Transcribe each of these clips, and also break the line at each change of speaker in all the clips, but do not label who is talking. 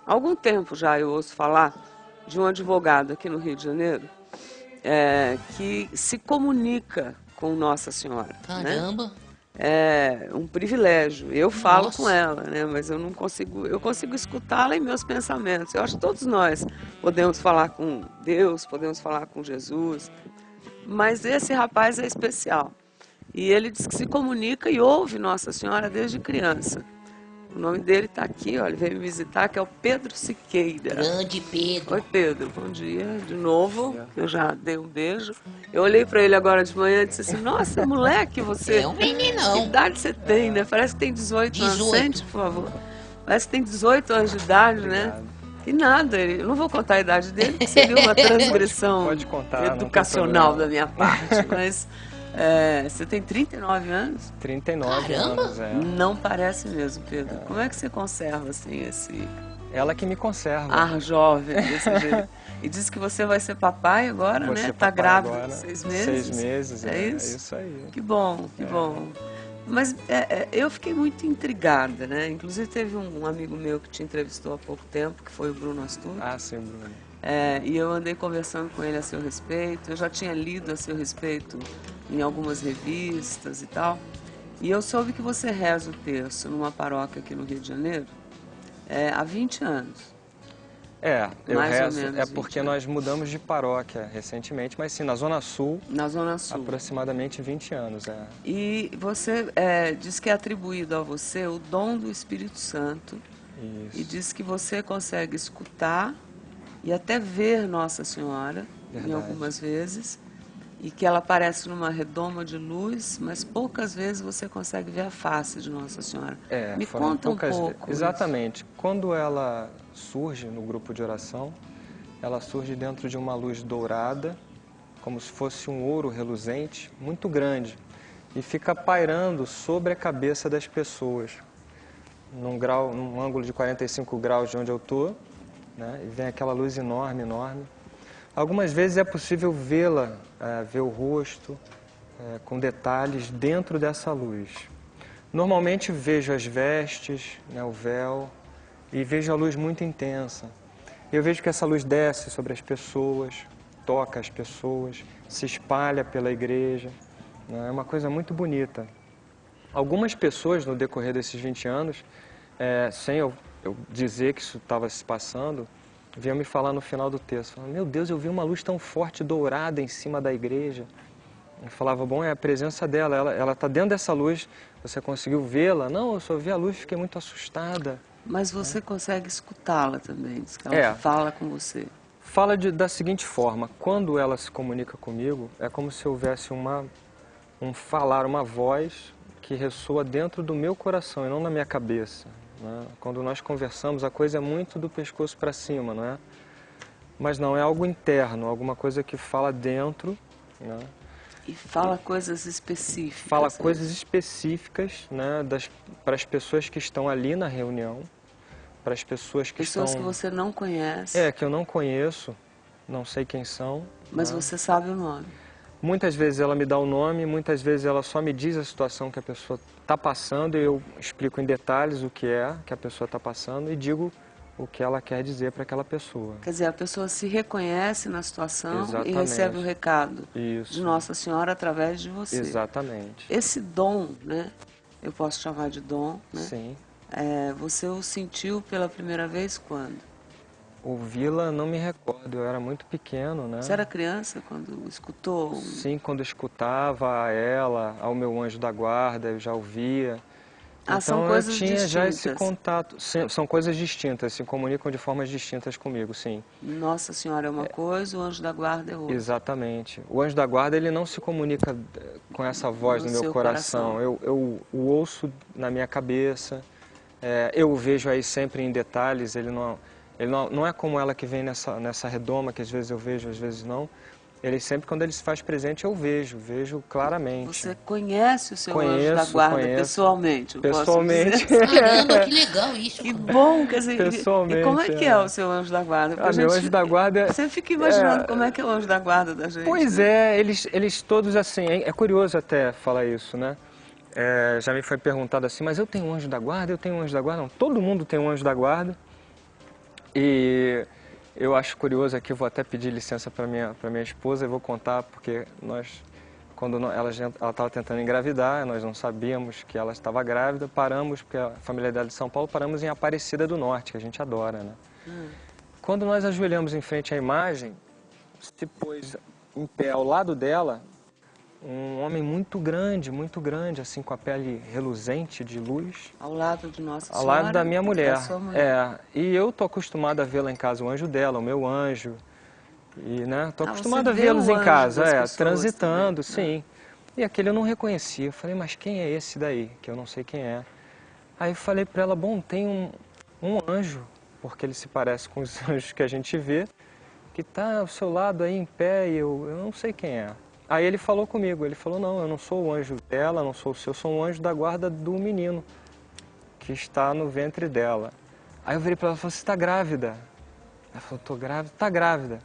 Há algum tempo já eu ouço falar de um advogado aqui no Rio de Janeiro que se comunica com Nossa Senhora, né?
Caramba!
É um privilégio. Eu falo com
Nossa!
ela, né? Mas eu não consigo, eu consigo escutá-la em meus pensamentos. Eu acho que todos nós podemos falar com Deus, podemos falar com Jesus, mas esse rapaz é especial. E ele diz que se comunica e ouve Nossa Senhora desde criança. O nome dele está aqui, olha, ele veio me visitar, que é o Pedro Siqueira.
Grande
Oi,
Pedro!
Pedro, bom dia de novo. Eu já dei um beijo. Eu olhei para ele agora de manhã e disse assim: Nossa, moleque, você.
É um
Que
meninão!
idade você tem, né? Parece que tem 18 anos.
18.
Sente, por favor. Parece que tem 18 anos de idade, né?
Obrigado.
E nada, eu não vou contar a idade dele, que seria uma transgressão
Pode contar, não tem
educacional
problema.
da minha parte. Mas você tem 39 anos?
39
Caramba!
anos, é.
Não parece mesmo, Pedro. Como é que você conserva assim esse
Ela que me conserva.
ar jovem desse jeito? E diz que você vai ser papai agora,
Vou
né?
ser
Tá
papai
grávida
agora,
de 6 meses?
6 meses,
É
é
isso?
isso aí.
Que bom, que bom. Mas eu fiquei muito intrigada, né? Inclusive teve um amigo meu que te entrevistou há pouco tempo, que foi o Bruno Astur.
Ah, sim, Bruno.
E eu andei conversando com ele a seu respeito. Eu já tinha lido a seu respeito em algumas revistas e tal. E eu soube que você reza o terço numa paróquia aqui no Rio de Janeiro há 20 anos.
Eu
Mais ou
rezo,
menos
é
20
porque
anos.
nós mudamos de paróquia recentemente, mas sim, na Zona Sul,
Na Zona Sul.
aproximadamente 20 anos, é.
E você diz que é atribuído a você o dom do Espírito Santo. E
Isso,
diz que você consegue escutar e até ver Nossa Senhora, em
Verdade.
algumas vezes, e que ela aparece numa redoma de luz, mas poucas vezes você consegue ver a face de Nossa Senhora. Me
foram
conta um
poucas
pouco.
Exatamente. Quando ela surge no grupo de oração, ela surge dentro de uma luz dourada, como se fosse um ouro reluzente, muito grande, e fica pairando sobre a cabeça das pessoas, num ângulo de 45 graus de onde eu estou, né? E vem aquela luz enorme, enorme. Algumas vezes é possível vê-la, ver o rosto, com detalhes dentro dessa luz. Normalmente vejo as vestes, né, o véu, e vejo a luz muito intensa. Eu vejo que essa luz desce sobre as pessoas, toca as pessoas, se espalha pela igreja, né? É uma coisa muito bonita. Algumas pessoas, no decorrer desses 20 anos, sem eu dizer que isso estava se passando, vinham me falar no final do texto, falando, meu Deus, eu vi uma luz tão forte, dourada em cima da igreja. Eu falava, bom, é a presença dela, ela está dentro dessa luz, você conseguiu vê-la? Não, eu só vi a luz e fiquei muito assustada.
Mas você consegue escutá-la também, diz que ela fala com você.
Fala da seguinte forma, quando ela se comunica comigo, é como se houvesse um falar, uma voz que ressoa dentro do meu coração e não na minha cabeça, né? Quando nós conversamos, a coisa é muito do pescoço para cima, não é? Mas não, é algo interno, alguma coisa que fala dentro, né?
E fala coisas específicas.
Fala
né?
coisas específicas, né, para as pessoas que estão ali na reunião, para as pessoas que
Pessoas
estão...
que você não conhece,
que eu não conheço, não sei quem são.
mas
né?
você sabe o nome.
Muitas vezes ela me dá o nome, muitas vezes ela só me diz a situação que a pessoa está passando e eu explico em detalhes o que é que a pessoa está passando e digo o que ela quer dizer para aquela pessoa.
Quer dizer, a pessoa se reconhece na situação
Exatamente.
e recebe o recado
Isso.
de Nossa Senhora através de você.
Exatamente.
Esse dom, né? Eu posso chamar de dom, né?
Sim.
Você o sentiu pela primeira vez quando?
Ouvi-la não me recordo, eu era muito pequeno, né?
Você era criança quando escutou?
Sim, quando eu escutava a ela, ao meu anjo da guarda, eu já ouvia.
Ah,
Então
são coisas
eu tinha já esse
distintas.
contato. Sim, são coisas distintas, se comunicam de formas distintas comigo, sim.
Nossa Senhora é uma coisa, o anjo da guarda é outra.
Exatamente. O anjo da guarda, ele não se comunica com essa voz
No
no meu
seu
coração.
coração.
Eu o ouço na minha cabeça, eu o vejo aí sempre em detalhes, ele não é como ela que vem nessa redoma, que às vezes eu vejo, às vezes não. Ele sempre, quando ele se faz presente, eu vejo claramente.
Você conhece o seu anjo da guarda pessoalmente? Eu
Pessoalmente.
Posso dizer?
Caramba, que legal isso,
Que
cara.
bom, quer dizer,
Pessoalmente,
e como é que é o seu anjo da guarda? Porque a
meu
gente-
anjo da guarda...
Você fica imaginando como é que é o anjo da guarda da gente.
Pois
né?
eles todos assim, é curioso até falar isso, né? Já me foi perguntado assim, mas eu tenho um anjo da guarda, eu tenho um anjo da guarda? Não, todo mundo tem um anjo da guarda. E eu acho curioso aqui, vou até pedir licença para minha esposa e vou contar, porque quando ela estava tentando engravidar, nós não sabíamos que ela estava grávida, paramos, porque a família dela é de São Paulo, paramos em Aparecida do Norte, que a gente adora, né? Quando nós ajoelhamos em frente à imagem, se pôs em pé ao lado dela, um homem muito grande, assim, com a pele reluzente de luz.
Ao lado de Nossa
Ao
Senhora?
lado da minha mulher.
Da sua mulher.
E eu tô acostumado a vê-la em casa, o anjo dela, o meu anjo. E, né, tô acostumado a
você vê
vê-los
o
em
anjo
casa,
das pessoas
transitando,
também,
sim. E aquele eu não reconhecia. Eu falei, mas quem é esse daí? Que eu não sei quem é. Aí eu falei para ela, bom, tem um anjo, porque ele se parece com os anjos que a gente vê, que tá ao seu lado aí em pé e eu não sei quem é. Aí ele falou comigo, ele falou, não, eu não sou o anjo dela, não sou o seu, eu sou um anjo da guarda do menino, que está no ventre dela. Aí eu virei para ela e falei, você está grávida? Ela falou, tô grávida, tá grávida.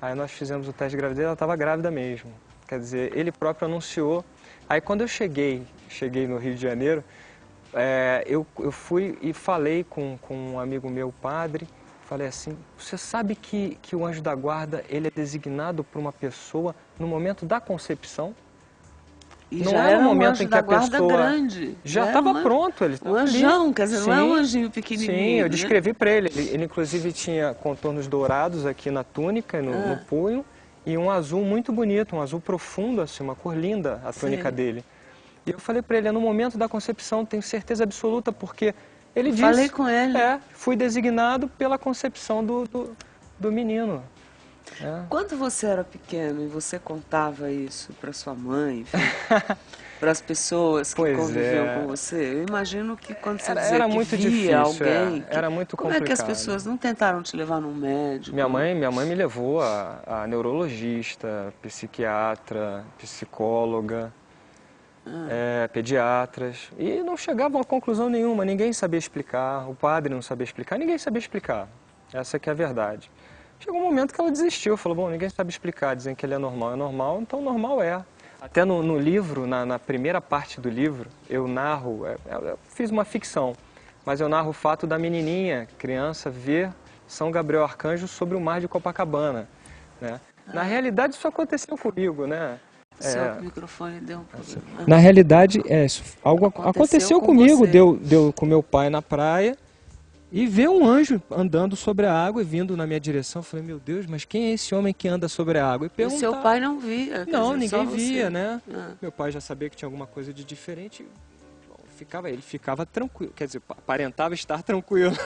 Aí nós fizemos o teste de gravidez, ela estava grávida mesmo. Quer dizer, ele próprio anunciou. Aí quando eu cheguei no Rio de Janeiro, eu fui e falei com um amigo meu, padre, falei assim, você sabe que o anjo da guarda, ele é designado por uma pessoa no momento da concepção?
E
não
já
era
era
no
um
momento
anjo
em que
da
a
guarda
pessoa
grande.
já estava pronto, ele
Um anjão, quer dizer, não é um anjinho
Sim,
pequenininho.
eu
né?
descrevi para ele. Ele inclusive tinha contornos dourados aqui na túnica e no punho e um azul muito bonito, um azul profundo, assim, uma cor linda a túnica dele. E eu falei para ele, é no momento da concepção, tenho certeza absoluta, porque ele disse...
Falei com ele.
Fui designado pela concepção do menino.
Quando você era pequeno e você contava isso para sua mãe, para as pessoas que conviviam com você, eu imagino que quando você dizia
Era
que
muito
via
difícil,
alguém,
era muito
como
complicado.
é que as pessoas não tentaram te levar num médico?
Minha mãe me levou a neurologista, psiquiatra, psicóloga, pediatras, e não chegavam a conclusão nenhuma, ninguém sabia explicar, o padre não sabia explicar, ninguém sabia explicar, essa que é a verdade. Chegou um momento que ela desistiu, falou, bom, ninguém sabe explicar, dizem que ele é normal, então normal é. Até no livro, na primeira parte do livro, eu narro, eu fiz uma ficção, mas eu narro o fato da menininha, criança, ver São Gabriel Arcanjo sobre o mar de Copacabana, né? Na realidade, isso aconteceu comigo, né?
Seu microfone deu um problema.
Na realidade, algo aconteceu comigo,
você.
deu com meu pai na praia e ver um anjo andando sobre a água e vindo na minha direção. Eu falei, meu Deus, mas quem é esse homem que anda sobre a água?
E seu pai não via?
Não,
dizer,
ninguém via,
você.
né? Meu pai já sabia que tinha alguma coisa de diferente. Ele ficava tranquilo, quer dizer, aparentava estar tranquilo.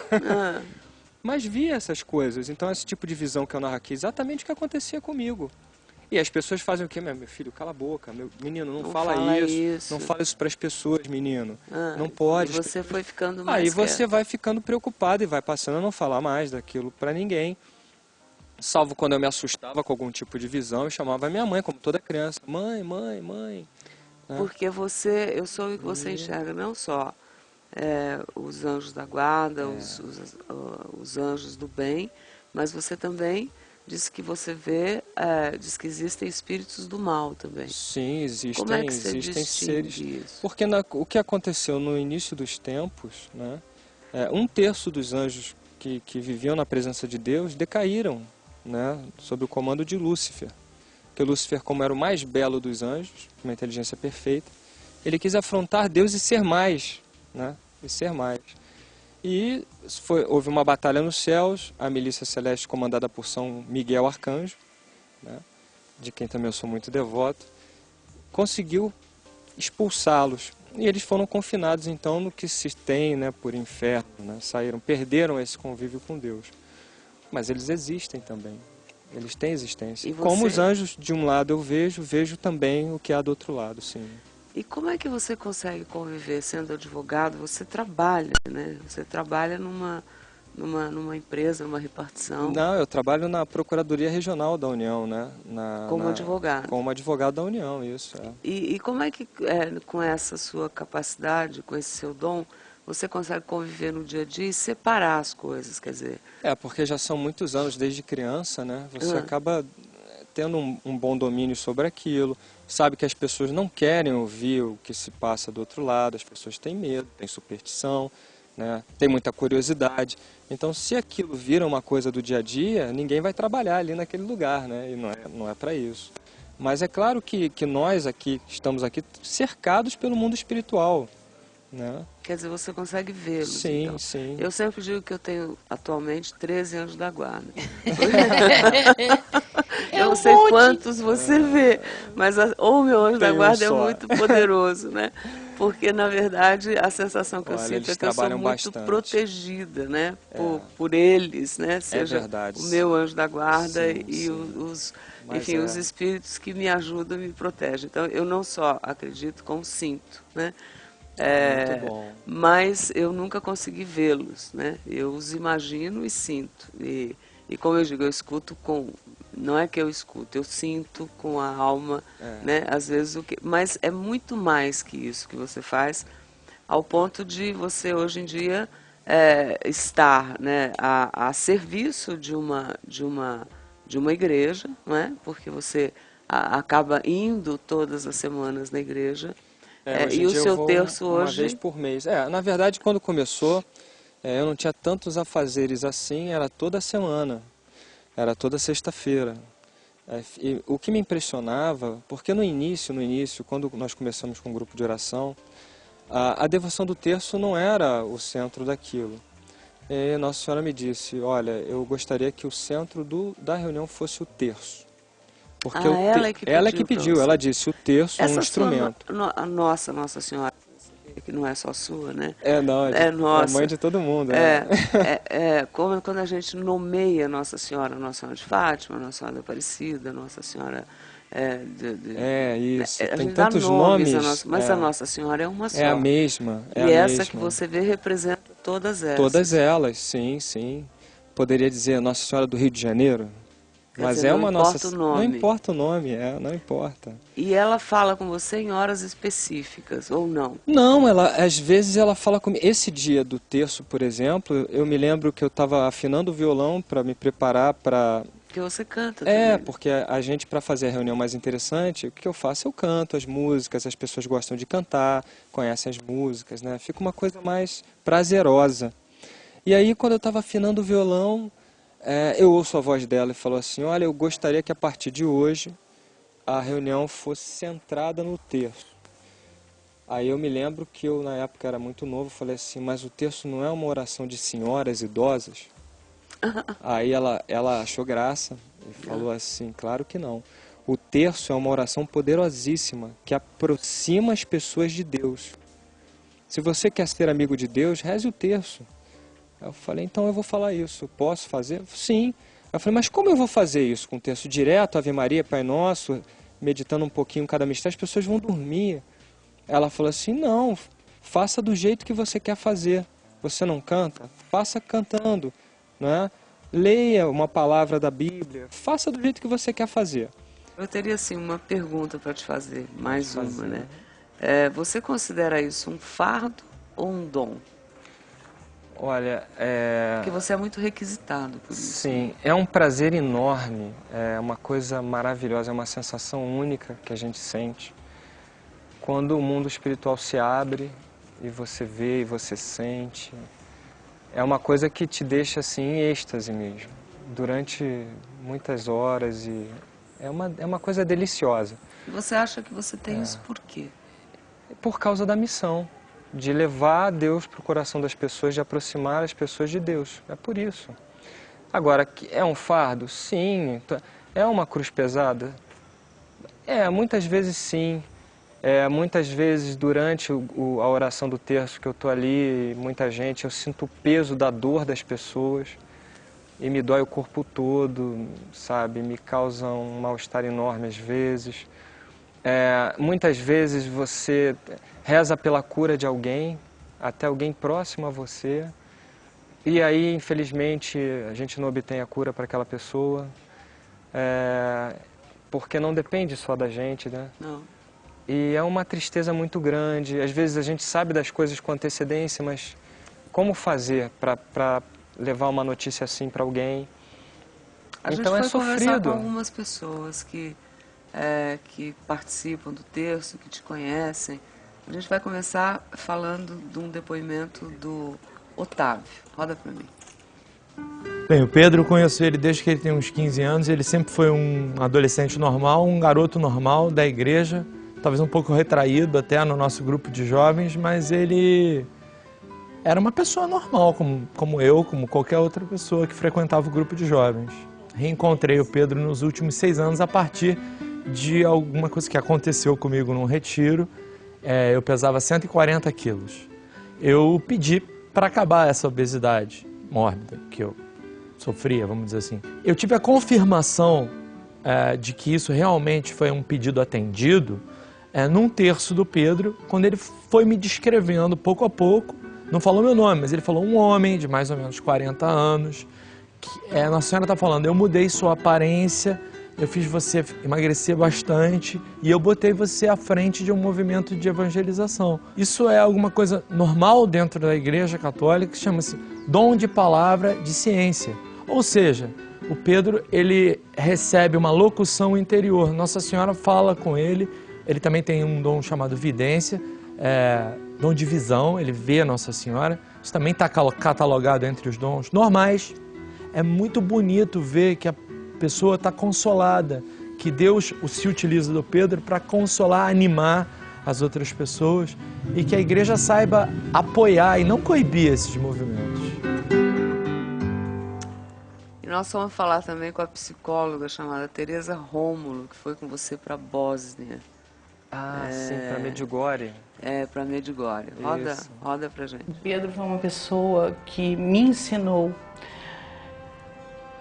Mas via essas coisas. Então, esse tipo de visão que eu narro aqui, exatamente o que acontecia comigo. E as pessoas fazem o quê? Meu filho, cala a boca, meu menino, não fala isso, não fala isso para as pessoas, menino, não pode.
E você foi ficando mais
Aí você
quieto.
vai ficando preocupado e vai passando a não falar mais daquilo para ninguém. Salvo quando eu me assustava com algum tipo de visão, eu chamava a minha mãe, como toda criança, mãe.
Porque eu sou o que você enxerga, não só os anjos da guarda, os anjos do bem, mas você também diz que você vê, diz que existem espíritos do mal também.
Sim, existem,
Como é que você
existem seres.
isso?
Porque o que aconteceu no início dos tempos, né, 1/3 dos anjos que viviam na presença de Deus decaíram, né, sob o comando de Lúcifer. Porque Lúcifer, como era o mais belo dos anjos, uma inteligência perfeita, ele quis afrontar Deus e ser mais, né, e ser mais. E houve uma batalha nos céus, a milícia celeste comandada por São Miguel Arcanjo, né, de quem também eu sou muito devoto, conseguiu expulsá-los. E eles foram confinados então no que se tem, né, por inferno, né, perderam esse convívio com Deus. Mas eles existem também, eles têm existência. Como os anjos de um lado eu vejo também o que há do outro lado, sim.
E como é que você consegue conviver sendo advogado? Você trabalha, né? Você trabalha numa empresa, numa repartição.
Não, eu trabalho na Procuradoria Regional da União, né?
Como advogado.
Como advogado da União, isso.
E como é que, com essa sua capacidade, com esse seu dom, você consegue conviver no dia a dia e separar as coisas, quer dizer...
Porque já são muitos anos desde criança, né? Você acaba tendo um bom domínio sobre aquilo, sabe que as pessoas não querem ouvir o que se passa do outro lado, as pessoas têm medo, têm superstição, né? Tem muita curiosidade. Então, se aquilo vira uma coisa do dia a dia, ninguém vai trabalhar ali naquele lugar, né? E não é para isso. Mas é claro que nós aqui, estamos aqui cercados pelo mundo espiritual, né?
Quer dizer, você consegue vê-los,
Sim,
então.
sim.
Eu sempre digo que eu tenho atualmente 13 anjos da guarda. Eu não sei quantos você vê, mas o meu anjo da
Tem um
guarda é
só.
muito poderoso, né? Porque, na verdade, a sensação que eu
Olha,
sinto
eles
é que eu sou
trabalham
muito
bastante.
protegida, né? Por eles, né? Seja
verdade.
o meu anjo da guarda
Sim,
e
sim.
enfim, os espíritos que me ajudam e me protegem. Então, eu não só acredito, como sinto, né?
Muito bom.
Mas eu nunca consegui vê-los, né? Eu os imagino e sinto. E como eu digo, eu escuto com... Não é que eu escuto, eu sinto com a alma, né? Às vezes mas é muito mais que isso que você faz, ao ponto de você hoje em dia estar, né, a serviço de uma igreja, não é? Porque você acaba indo todas as semanas na igreja.
Hoje
E
em
o
dia eu
seu
vou
terço
uma vez
hoje,
por mês. Na verdade, quando começou, eu não tinha tantos afazeres assim, era toda semana, era toda sexta-feira. E o que me impressionava, porque no início, quando nós começamos com um grupo de oração, a devoção do terço não era o centro daquilo. E Nossa Senhora me disse, olha, eu gostaria que o centro da reunião fosse o terço. Porque
ela é que pediu para você.
ela disse, o terço é um
Essa sua,
instrumento.
Nossa Senhora, que não é só sua, né?
Não,
É
é mãe
nossa.
de todo mundo.
Quando a gente nomeia Nossa Senhora de Fátima, Nossa Senhora da Aparecida, Nossa Senhora...
Isso.
A
Tem
gente dá
tantos
nomes,
nomes.
mas a Nossa Senhora é uma só.
É a mesma.
E essa que você vê representa todas essas.
Todas elas, sim, sim. Poderia dizer Nossa Senhora do Rio de Janeiro, mas
dizer,
é
não
uma
importa
Nossa.
o nome.
Não importa o nome, não importa.
E ela fala com você em horas específicas, ou não?
Não, às vezes ela fala comigo. Esse dia do terço, por exemplo, eu me lembro que eu estava afinando o violão para me preparar para...
Porque você canta também.
Porque a gente, para fazer a reunião mais interessante, o que eu faço? Eu canto as músicas, as pessoas gostam de cantar, conhecem as músicas, né? Fica uma coisa mais prazerosa. E aí, quando eu estava afinando o violão, eu ouço a voz dela e falou assim, olha, eu gostaria que a partir de hoje a reunião fosse centrada no terço. Aí eu me lembro que eu, na época, era muito novo, falei assim, mas o terço não é uma oração de senhoras idosas? Aí ela achou graça e falou assim, claro que não. O terço é uma oração poderosíssima que aproxima as pessoas de Deus. Se você quer ser amigo de Deus, reze o terço. Eu falei, então eu vou falar isso. Posso fazer? Sim. Eu falei, mas como eu vou fazer isso? Com o terço direto, Ave Maria, Pai Nosso, meditando um pouquinho cada mistério, as pessoas vão dormir. Ela falou assim, não, faça do jeito que você quer fazer. Você não canta? Faça cantando, né? Leia uma palavra da Bíblia, faça do jeito que você quer fazer.
Eu teria, assim, uma pergunta para te fazer, mais
Pode
uma,
fazer.
né? Você considera isso um fardo ou um dom?
Olha,
Porque você é muito requisitado por isso.
Sim, é um prazer enorme, é uma coisa maravilhosa, é uma sensação única que a gente sente. Quando o mundo espiritual se abre e você vê e você sente, é uma coisa que te deixa assim em êxtase mesmo, durante muitas horas e é uma coisa deliciosa.
E você acha que você tem isso por quê?
Por causa da missão, de levar Deus para o coração das pessoas, de aproximar as pessoas de Deus, é por isso. Agora, é um fardo? Sim. É uma cruz pesada? Muitas vezes sim. Muitas vezes durante a oração do terço que eu estou ali, muita gente, eu sinto o peso da dor das pessoas e me dói o corpo todo, sabe? Me causa um mal-estar enorme às vezes. Muitas vezes você reza pela cura de alguém, até alguém próximo a você, e aí, infelizmente, a gente não obtém a cura para aquela pessoa, porque não depende só da gente, né?
Não.
E é uma tristeza muito grande. Às vezes a gente sabe das coisas com antecedência, mas como fazer para levar uma notícia assim para alguém?
A gente
Então é
foi conversar com
sofrido.
algumas pessoas que participam do terço, que te conhecem. A gente vai começar falando de um depoimento do Otávio. Roda para mim.
Bem, o Pedro, eu conheço ele desde que ele tem uns 15 anos. Ele sempre foi um adolescente normal, um garoto normal da igreja, talvez um pouco retraído até no nosso grupo de jovens, mas ele era uma pessoa normal, como eu, como qualquer outra pessoa que frequentava o grupo de jovens. Reencontrei o Pedro nos últimos 6 anos a partir de alguma coisa que aconteceu comigo num retiro. Eu pesava 140 quilos. Eu pedi para acabar essa obesidade mórbida que eu sofria, vamos dizer assim. Eu tive a confirmação de que isso realmente foi um pedido atendido num terço do Pedro, quando ele foi me descrevendo pouco a pouco. Não falou meu nome, mas ele falou um homem de mais ou menos 40 anos. Nossa Senhora está falando, eu mudei sua aparência, eu fiz você emagrecer bastante e eu botei você à frente de um movimento de evangelização. Isso é alguma coisa normal dentro da Igreja Católica, que chama-se dom de palavra de ciência. Ou seja, o Pedro, ele recebe uma locução interior. Nossa Senhora fala com ele, ele também tem um dom chamado vidência, dom de visão, ele vê a Nossa Senhora. Isso também está catalogado entre os dons normais. É muito bonito ver que a pessoa está consolada, que Deus se utiliza do Pedro para consolar, animar as outras pessoas e que a igreja saiba apoiar e não coibir esses movimentos.
E nós vamos falar também com a psicóloga chamada Teresa Rômulo, que foi com você para a Bósnia.
Sim, para Medjugorje.
Para Medjugorje. Roda pra gente.
Pedro foi uma pessoa que me ensinou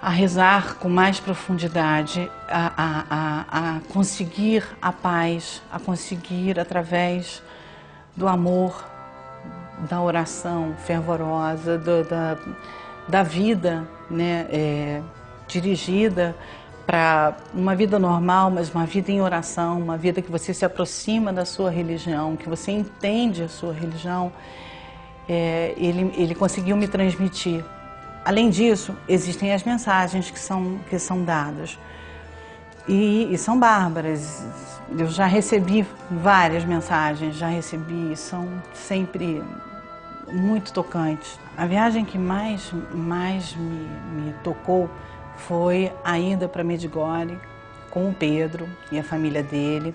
a rezar com mais profundidade, a conseguir a paz, a conseguir através do amor, da oração fervorosa, da vida, né, dirigida para uma vida normal, mas uma vida em oração, uma vida que você se aproxima da sua religião, que você entende a sua religião. Ele conseguiu me transmitir. Além disso, existem as mensagens que são dadas e são bárbaras. Eu já recebi várias mensagens, são sempre muito tocantes. A viagem que mais me tocou foi a ida para Medjugorje com o Pedro e a família dele.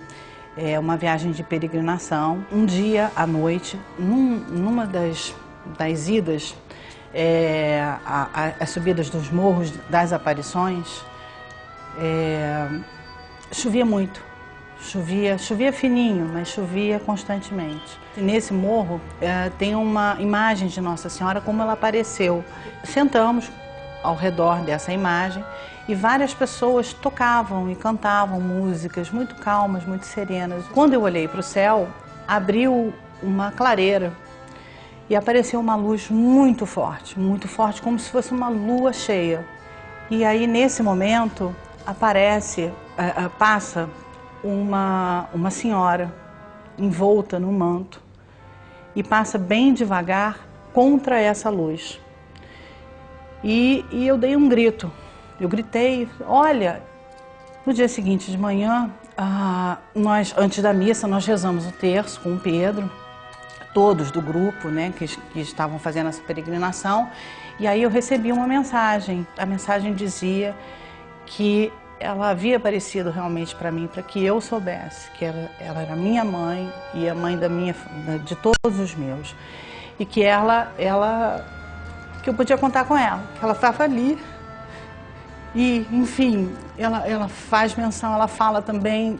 É uma viagem de peregrinação. Um dia à noite, numa das idas, as subidas dos morros das aparições, chovia muito, chovia fininho, mas chovia constantemente. E nesse morro tem uma imagem de Nossa Senhora como ela apareceu. Sentamos ao redor dessa imagem e várias pessoas tocavam e cantavam músicas muito calmas, muito serenas. Quando eu olhei para o céu, abriu uma clareira e apareceu uma luz muito forte, como se fosse uma lua cheia. E aí, nesse momento, passa uma senhora envolta no manto e passa bem devagar contra essa luz. E eu dei um grito, eu gritei, olha. No dia seguinte de manhã, antes da missa, nós rezamos o terço com o Pedro, todos do grupo, né, que estavam fazendo essa peregrinação, e aí eu recebi uma mensagem. A mensagem dizia que ela havia aparecido realmente para mim, para que eu soubesse que ela era minha mãe e a mãe de todos os meus, e que que eu podia contar com ela, que ela estava ali. E, enfim, ela faz menção, ela fala também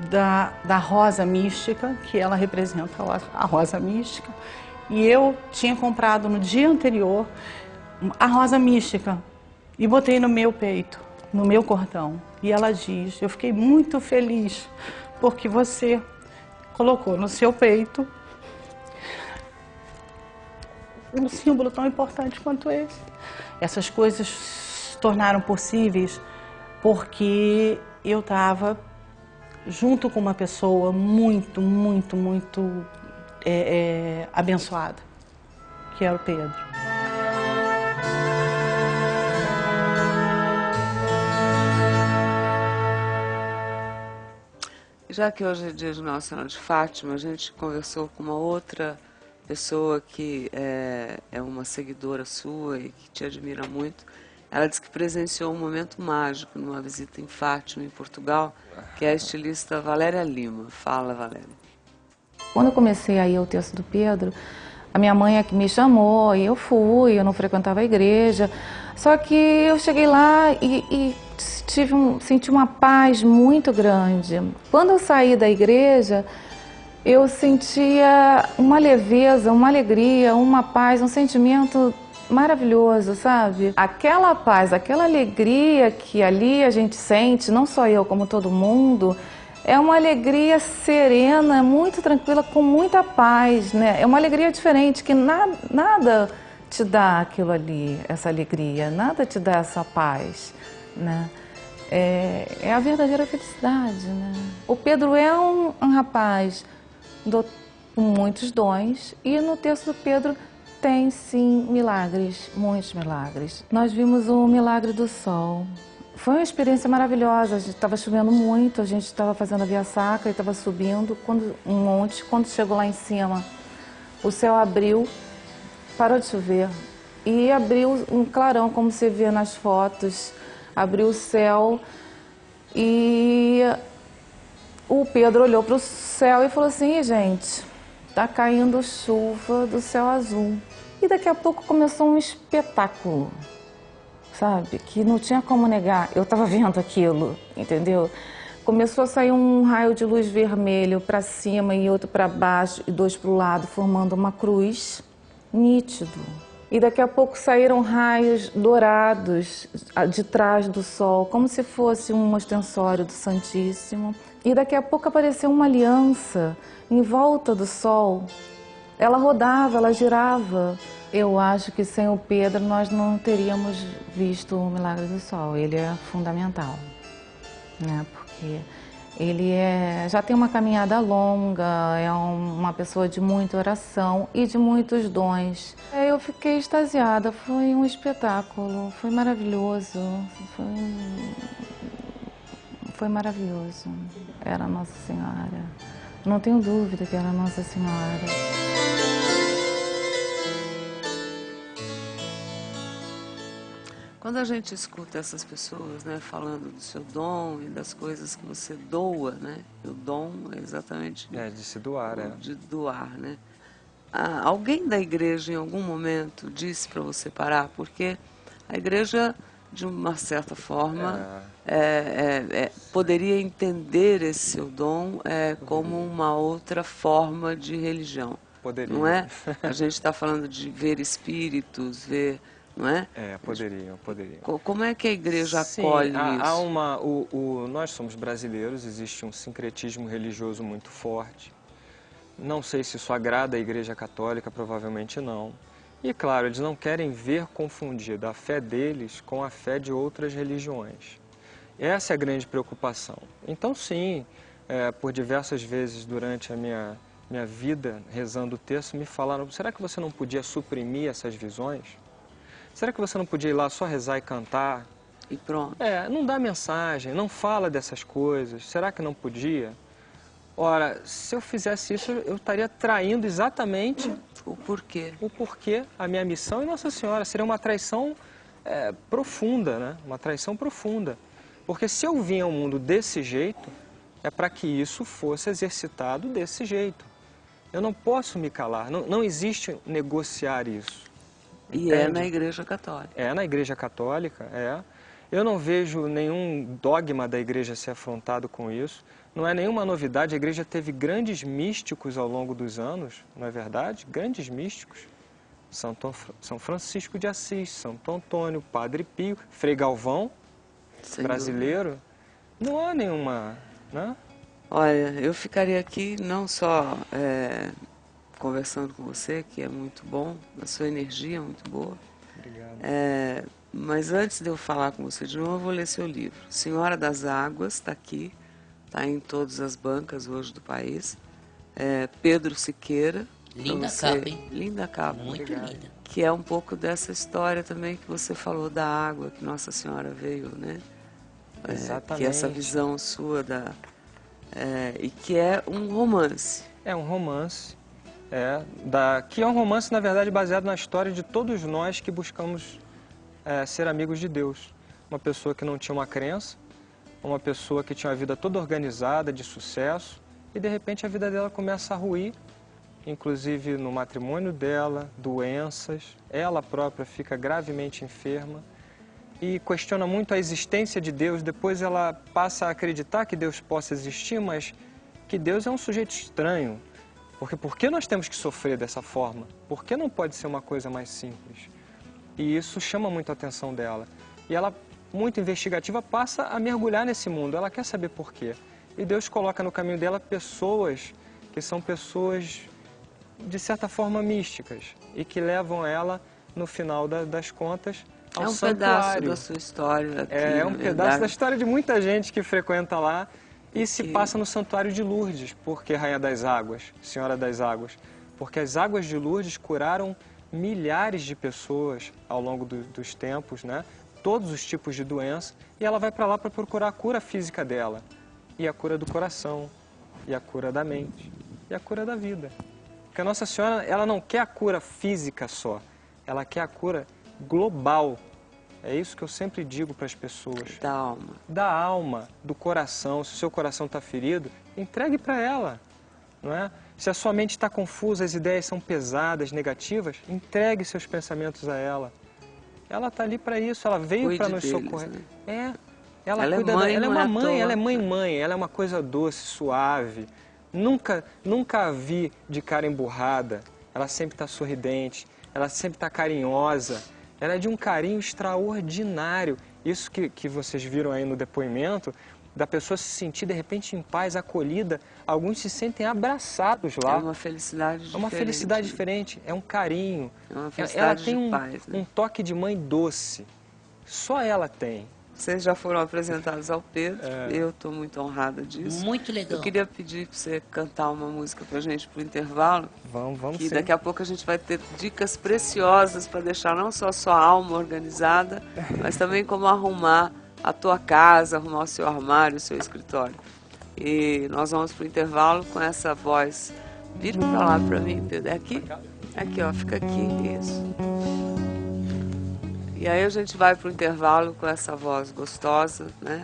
da rosa mística, que ela representa a rosa mística. E eu tinha comprado no dia anterior a rosa mística e botei no meu peito, no meu cordão. E ela diz, eu fiquei muito feliz porque você colocou no seu peito um símbolo tão importante quanto esse. Essas coisas se tornaram possíveis porque eu estava junto com uma pessoa muito, muito, muito abençoada, que era o Pedro.
Já que hoje é dia de Nossa Senhora de Fátima, a gente conversou com uma outra pessoa que é uma seguidora sua e que te admira muito, ela disse que presenciou um momento mágico numa visita em Fátima, em Portugal, que é a estilista Valéria Lima. Fala, Valéria.
Quando eu comecei a ir ao texto do Pedro, a minha mãe é que me chamou e eu fui, eu não frequentava a igreja. Só que eu cheguei lá e senti uma paz muito grande. Quando eu saí da igreja, eu sentia uma leveza, uma alegria, uma paz, um sentimento maravilhoso, sabe? Aquela paz, aquela alegria que ali a gente sente, não só eu, como todo mundo, é uma alegria serena, muito tranquila, com muita paz, né? É uma alegria diferente, que nada te dá aquilo ali, essa alegria, nada te dá essa paz, né? É a verdadeira felicidade, né? O Pedro é um rapaz com muitos dons, e no texto do Pedro tem sim milagres, muitos milagres. Nós vimos o milagre do sol. Foi uma experiência maravilhosa, estava chovendo muito, a gente estava fazendo a via sacra e estava subindo um monte. Quando chegou lá em cima, o céu abriu, parou de chover e abriu um clarão, como você vê nas fotos, abriu o céu e o Pedro olhou para o céu e falou assim: gente, tá caindo chuva do céu azul. E daqui a pouco começou um espetáculo, sabe? Que não tinha como negar. Eu estava vendo aquilo, entendeu? Começou a sair um raio de luz vermelho para cima e outro para baixo e dois para o lado, formando uma cruz, nítido. E daqui a pouco saíram raios dourados de trás do sol, como se fosse um ostensório do Santíssimo. E daqui a pouco apareceu uma aliança em volta do sol. Ela rodava, ela girava. Eu acho que sem o Pedro nós não teríamos visto o milagre do sol. Ele é fundamental, né? Porque ele já tem uma caminhada longa, é uma pessoa de muita oração e de muitos dons. Eu fiquei extasiada, foi um espetáculo, foi maravilhoso, foi maravilhoso. Era Nossa Senhora. Não tenho dúvida que era Nossa Senhora.
Quando a gente escuta essas pessoas, né, falando do seu dom e das coisas que você doa, né, o dom é exatamente
de se doar,
de doar, né? Alguém da igreja em algum momento disse para você parar, porque a igreja, de uma certa forma, poderia entender esse seu dom como uma outra forma de religião.
Poderia.
Não é? A gente está falando de ver espíritos, ver, não é?
Poderiam.
Como é que a igreja acolhe isso?
Nós somos brasileiros, existe um sincretismo religioso muito forte. Não sei se isso agrada a Igreja Católica, provavelmente não. E, claro, eles não querem ver confundida a fé deles com a fé de outras religiões. Essa é a grande preocupação. Então, sim, por diversas vezes durante a minha vida, rezando o texto, me falaram: será que você não podia suprimir essas visões? Será que você não podia ir lá só rezar e cantar?
E pronto.
Não dá mensagem, não fala dessas coisas. Será que não podia? Ora, se eu fizesse isso, eu estaria traindo exatamente
o porquê.
A minha missão e Nossa Senhora. Seria uma traição profunda, né? Uma traição profunda. Porque se eu vim ao mundo desse jeito, é para que isso fosse exercitado desse jeito. Eu não posso me calar, não existe negociar isso.
E
entende?
É na Igreja Católica.
É na Igreja Católica, Eu não vejo nenhum dogma da Igreja ser afrontado com isso. Não é nenhuma novidade, a Igreja teve grandes místicos ao longo dos anos, não é verdade? Grandes místicos. São Francisco de Assis, Santo Antônio, Padre Pio, Frei Galvão, brasileiro. Não há nenhuma, né?
Olha, eu ficaria aqui não só conversando com você, que é muito bom, a sua energia é muito boa.
Obrigado.
Mas antes de eu falar com você de novo, eu vou ler seu livro. Senhora das Águas, está aqui, está em todas as bancas hoje do país. Pedro Siqueira.
Linda capa, hein?
Linda capa.
Muito linda.
Que é um pouco dessa história também que você falou da água, que Nossa Senhora veio, né?
Exatamente.
Que essa visão sua e que é um romance.
É um romance. Que é um romance, na verdade, baseado na história de todos nós que buscamos ser amigos de Deus. Uma pessoa que não tinha uma crença, uma pessoa que tinha uma vida toda organizada, de sucesso, e de repente a vida dela começa a ruir, inclusive no matrimônio dela, doenças, ela própria fica gravemente enferma e questiona muito a existência de Deus. Depois ela passa a acreditar que Deus possa existir, mas que Deus é um sujeito estranho. Porque por que nós temos que sofrer dessa forma? Por que não pode ser uma coisa mais simples? E isso chama muito a atenção dela. E ela, muito investigativa, passa a mergulhar nesse mundo. Ela quer saber por quê. E Deus coloca no caminho dela pessoas que são pessoas, de certa forma, místicas. E que levam ela, no final das contas, ao santuário.
É um pedaço da sua história aqui,
É um pedaço da história de muita gente que frequenta lá. E se passa no Santuário de Lourdes. Por que Rainha das Águas, Senhora das Águas? Porque as águas de Lourdes curaram milhares de pessoas ao longo dos tempos, né? Todos os tipos de doença. E ela vai para lá para procurar a cura física dela. E a cura do coração. E a cura da mente. E a cura da vida. Porque a Nossa Senhora, ela não quer a cura física só. Ela quer a cura global. É isso que eu sempre digo para as pessoas.
Da alma.
Da alma, do coração. Se o seu coração está ferido, entregue para ela, não é? Se a sua mente está confusa, as ideias são pesadas, negativas, entregue seus pensamentos a ela. Ela está ali para isso, ela veio para nos socorrer. Né? Ela cuida
mãe,
ela é uma mãe, ela é
mãe,
ela é uma coisa doce, suave. Nunca a vi de cara emburrada. Ela sempre está sorridente, ela sempre está carinhosa. Ela é de um carinho extraordinário. Isso que vocês viram aí no depoimento, da pessoa se sentir de repente em paz, acolhida. Alguns se sentem abraçados lá.
É uma felicidade diferente.
É uma felicidade diferente, é um carinho.
É uma felicidade
ela tem
paz, né?
um toque de mãe doce. Só ela tem.
Vocês já foram apresentados ao Pedro, eu estou muito honrada disso.
Muito legal.
Eu queria pedir para você cantar uma música para a gente pro intervalo.
Vamos
que
sim.
Daqui a pouco a gente vai ter dicas preciosas para deixar não só a sua alma organizada, mas também como arrumar a tua casa, arrumar o seu armário, o seu escritório. E nós vamos pro intervalo com essa voz. Vira para lá para mim, Pedro. É aqui? Aqui, ó, fica aqui, isso. E aí a gente vai para o intervalo com essa voz gostosa, né?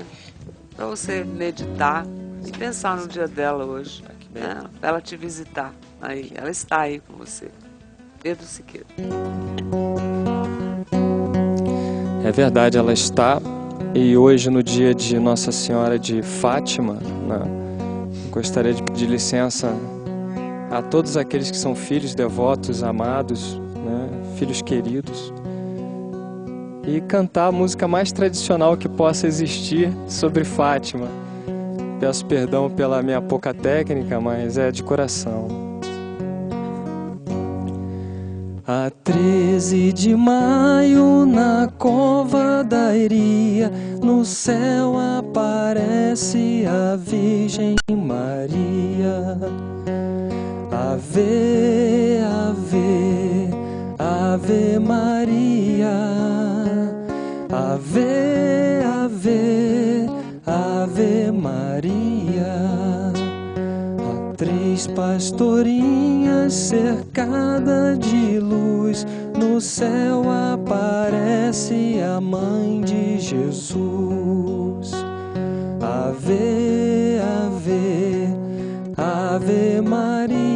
Para você meditar e pensar no dia dela hoje, né? Para ela te visitar. Aí, ela está aí com você. Pedro Siqueira.
É verdade, ela está. E hoje, no dia de Nossa Senhora de Fátima, né, gostaria de pedir licença a todos aqueles que são filhos devotos, amados, né, filhos queridos, e cantar a música mais tradicional que possa existir sobre Fátima. Peço perdão pela minha pouca técnica, mas é de coração. A 13 de maio, na cova da Iria, no céu aparece a Virgem Maria. Ave, ave, ave Maria. Ave, ave, ave Maria. Há 3 pastorinhas cercadas de luz, no céu aparece a mãe de Jesus. Ave, ave, ave Maria.